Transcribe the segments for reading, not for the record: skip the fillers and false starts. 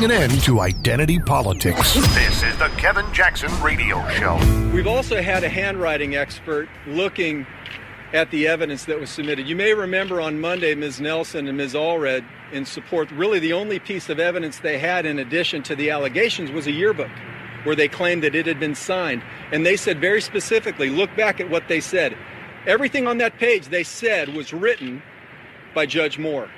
putting an end to identity politics. This is the Kevin Jackson Radio Show. We've also had a handwriting expert looking at the evidence that was submitted. You may remember on Monday, Ms. Nelson and Ms. Allred, in support, really the only piece of evidence they had in addition to the allegations was a yearbook where they claimed that it had been signed. And they said very specifically, look back at what they said. Everything on that page they said was written by Judge Moore.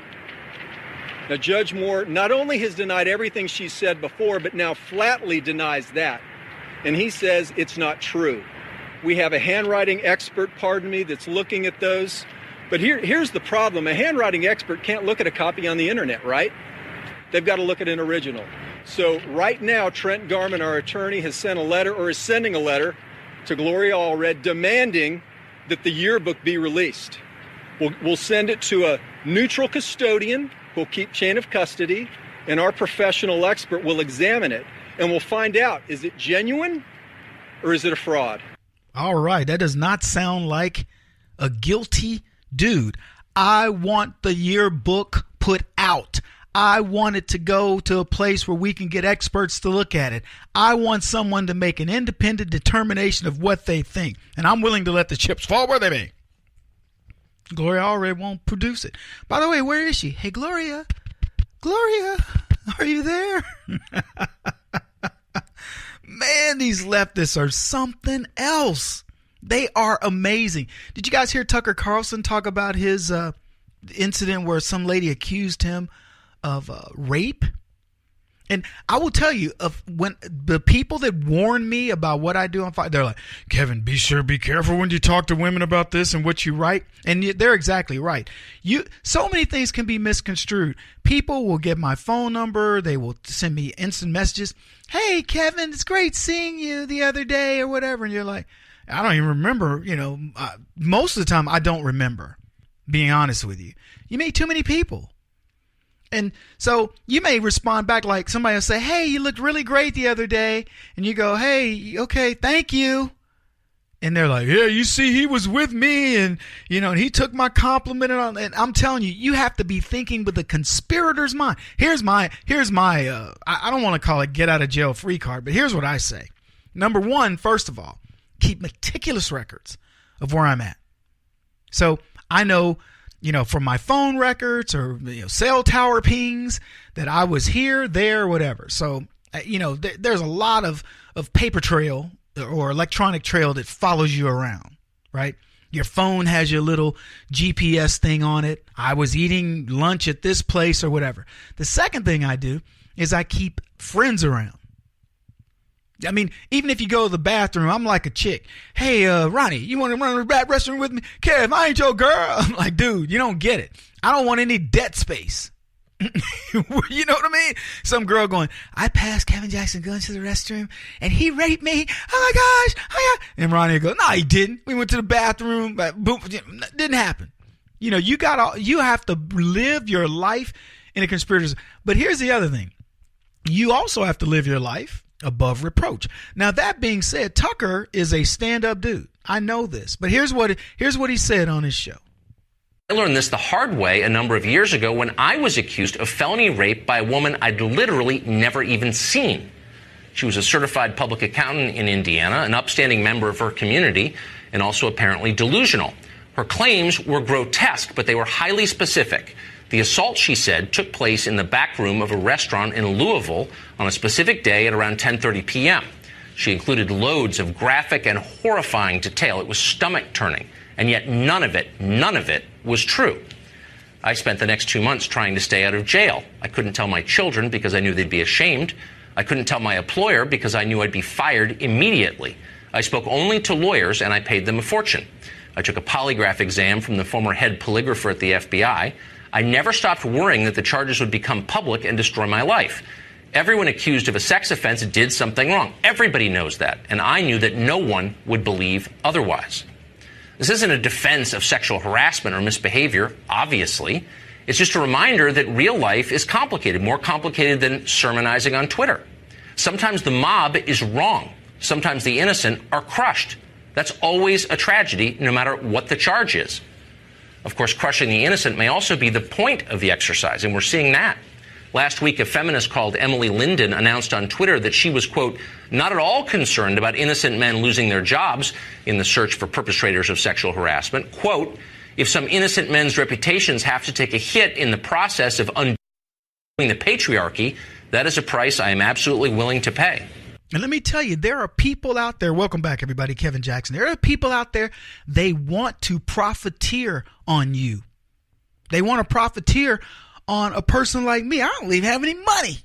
Now, Judge Moore not only has denied everything she said before, but now flatly denies that. And he says it's not true. We have a handwriting expert, that's looking at those. But here's the problem. A handwriting expert can't look at a copy on the internet, right? They've got to look at an original. So right now, Trent Garman, our attorney, has sent a letter, or is sending a letter to Gloria Allred demanding that the yearbook be released. We'll send it to a neutral custodian who'll keep chain of custody, and our professional expert will examine it, and we'll find out, is it genuine or is it a fraud? All right, that does not sound like a guilty dude. I want the yearbook put out. I want it to go to a place where we can get experts to look at it. I want someone to make an independent determination of what they think, and I'm willing to let the chips fall where they may. Gloria Allred won't produce it. By the way, where is she? Hey, Gloria, are you there? Man, these leftists are something else. They are amazing. Did you guys hear Tucker Carlson talk about his incident where some lady accused him of rape? And I will tell you, when the people that warn me about what I do on Fox, they're like, Kevin, be careful when you talk to women about this and what you write. And they're exactly right. So many things can be misconstrued. People will get my phone number. They will send me instant messages. Hey, Kevin, it's great seeing you the other day or whatever. And you're like, I don't even remember. Most of the time I don't remember, being honest with you. You meet too many people. And so you may respond back like somebody will say, hey, you looked really great the other day. And you go, hey, okay, thank you. And they're like, yeah, you see, he was with me and, and he took my compliment. And I'm telling you, you have to be thinking with a conspirator's mind. Here's my I don't want to call it get out of jail free card, but here's what I say. Number one, first of all, keep meticulous records of where I'm at. So I know, from my phone records or cell tower pings that I was here, there, whatever. So, there's a lot of paper trail or electronic trail that follows you around, right? Your phone has your little GPS thing on it. I was eating lunch at this place or whatever. The second thing I do is I keep friends around. I mean, even if you go to the bathroom, I'm like a chick. Hey, Ronnie, you want to run to the restroom with me? Kev, I ain't your girl. I'm like, dude, you don't get it. I don't want any debt space. You know what I mean? Some girl going, I passed Kevin Jackson going to the restroom and he raped me. Oh my gosh. And Ronnie goes, no, he didn't. We went to the bathroom. But boom, didn't happen. You have to live your life in a conspiracy. But here's the other thing. You also have to live your life above reproach. Now, that being said, Tucker is a stand-up dude. I know this, but here's what he said on his show. I learned this the hard way a number of years ago when I was accused of felony rape by a woman I'd literally never even seen. She was a certified public accountant in Indiana, an upstanding member of her community, and also apparently delusional. Her claims were grotesque, but they were highly specific. The assault, she said, took place in the back room of a restaurant in Louisville on a specific day at around 10:30 p.m. She included loads of graphic and horrifying detail. It was stomach-turning, and yet none of it was true. I spent the next 2 months trying to stay out of jail. I couldn't tell my children because I knew they'd be ashamed. I couldn't tell my employer because I knew I'd be fired immediately. I spoke only to lawyers, and I paid them a fortune. I took a polygraph exam from the former head polygrapher at the FBI. I never stopped worrying that the charges would become public and destroy my life. Everyone accused of a sex offense did something wrong. Everybody knows that, and I knew that no one would believe otherwise. This isn't a defense of sexual harassment or misbehavior, obviously. It's just a reminder that real life is complicated, more complicated than sermonizing on Twitter. Sometimes the mob is wrong. Sometimes the innocent are crushed. That's always a tragedy, no matter what the charge is. Of course, crushing the innocent may also be the point of the exercise, and we're seeing that. Last week, a feminist called Emily Linden announced on Twitter that she was, quote, not at all concerned about innocent men losing their jobs in the search for perpetrators of sexual harassment. Quote, if some innocent men's reputations have to take a hit in the process of undoing the patriarchy, that is a price I am absolutely willing to pay. And let me tell you, there are people out there. Welcome back, everybody. Kevin Jackson. There are people out there. They want to profiteer on you. They want to profiteer on a person like me. I don't even have any money.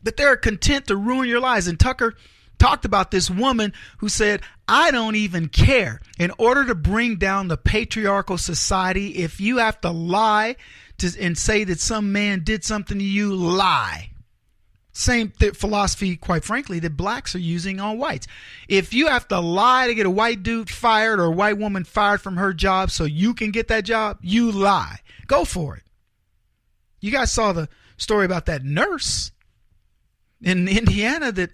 But they're content to ruin your lives. And Tucker talked about this woman who said, I don't even care. In order to bring down the patriarchal society, if you have to lie and say that some man did something to you, lie. Same philosophy, quite frankly, that blacks are using on whites. If you have to lie to get a white dude fired or a white woman fired from her job so you can get that job, you lie. Go for it. You guys saw the story about that nurse in Indiana that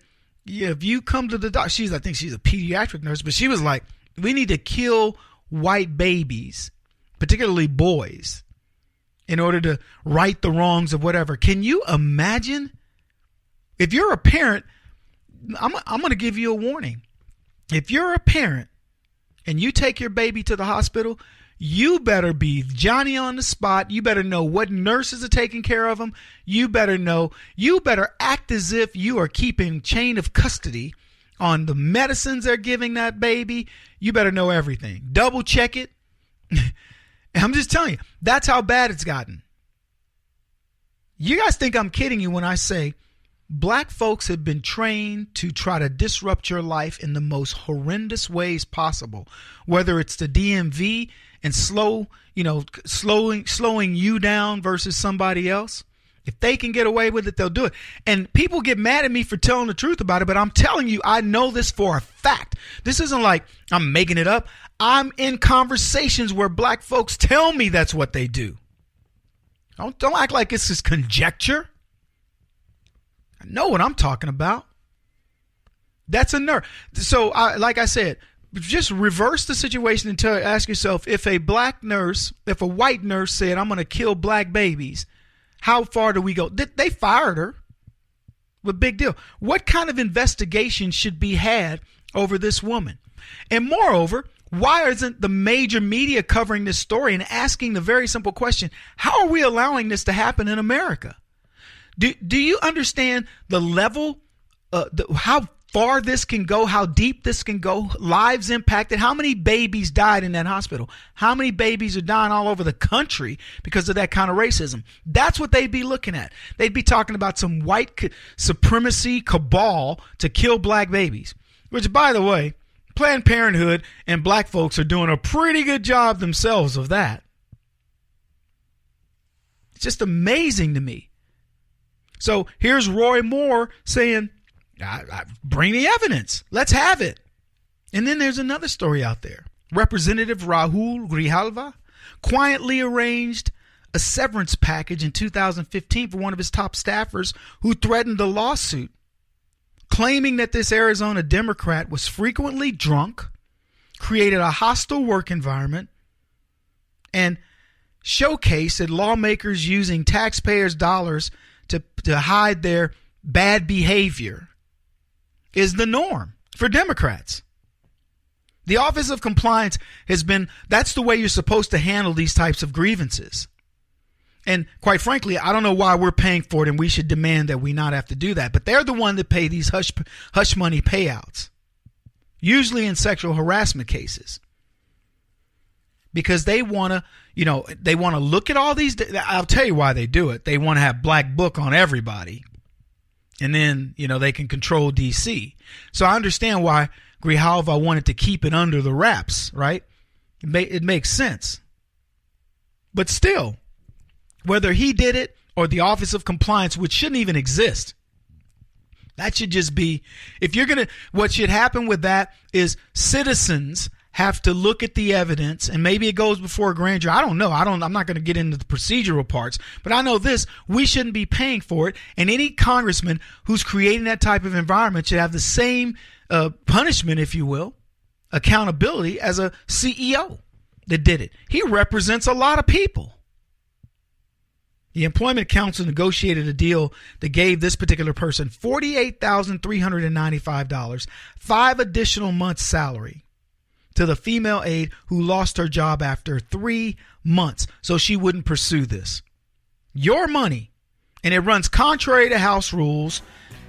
if you come to the doctor, I think she's a pediatric nurse, but she was like, we need to kill white babies, particularly boys, in order to right the wrongs of whatever. Can you imagine? If you're a parent, I'm going to give you a warning. If you're a parent and you take your baby to the hospital, you better be Johnny on the spot. You better know what nurses are taking care of them. You better act as if you are keeping chain of custody on the medicines they're giving that baby. You better know everything. Double check it. I'm just telling you, that's how bad it's gotten. You guys think I'm kidding you when I say black folks have been trained to try to disrupt your life in the most horrendous ways possible, whether it's the DMV and slowing you down versus somebody else. If they can get away with it, they'll do it. And people get mad at me for telling the truth about it, but I'm telling you, I know this for a fact. This isn't like I'm making it up. I'm in conversations where black folks tell me that's what they do. Don't act like it's just conjecture. I know what I'm talking about. That's a nerve. So, like I said, just reverse the situation and ask yourself, if a white nurse said, I'm going to kill black babies, how far do we go? They fired her. But big deal. What kind of investigation should be had over this woman? And moreover, why isn't the major media covering this story and asking the very simple question, how are we allowing this to happen in America? Do you understand the level, how far this can go, how deep this can go, lives impacted, how many babies died in that hospital, how many babies are dying all over the country because of that kind of racism? That's what they'd be looking at. They'd be talking about some white supremacy cabal to kill black babies, which, by the way, Planned Parenthood and black folks are doing a pretty good job themselves of that. It's just amazing to me. So here's Roy Moore saying, bring the evidence. Let's have it. And then there's another story out there. Representative Rahul Grijalva quietly arranged a severance package in 2015 for one of his top staffers who threatened a lawsuit, claiming that this Arizona Democrat was frequently drunk, created a hostile work environment, and showcased that lawmakers using taxpayers' dollars to hide their bad behavior is the norm for Democrats. The Office of Compliance that's the way you're supposed to handle these types of grievances. And quite frankly, I don't know why we're paying for it, and we should demand that we not have to do that. But they're the one that pay these hush money payouts, usually in sexual harassment cases, because they want to look at all these. I'll tell you why they do it. They want to have black book on everybody, and then they can control DC. So I understand why Grijalva wanted to keep it under the wraps, right? It makes sense, but still. Whether he did it or the Office of Compliance, which shouldn't even exist. That should just be, what should happen with that is citizens have to look at the evidence, and maybe it goes before a grand jury. I don't know. I'm not going to get into the procedural parts, but I know this, we shouldn't be paying for it. And any congressman who's creating that type of environment should have the same punishment, if you will, accountability as a CEO that did it. He represents a lot of people. The Employment Council negotiated a deal that gave this particular person $48,395, 5 additional months' salary, to the female aide who lost her job after 3 months so she wouldn't pursue this. Your money. And it runs contrary to House rules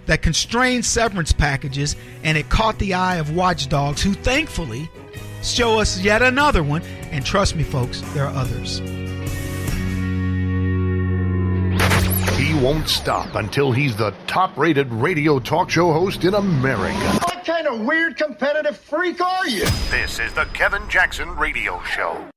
that constrain severance packages, and it caught the eye of watchdogs who thankfully show us yet another one. And trust me, folks, there are others. He won't stop until he's the top-rated radio talk show host in America. What kind of weird competitive freak are you? This is the Kevin Jackson Radio Show.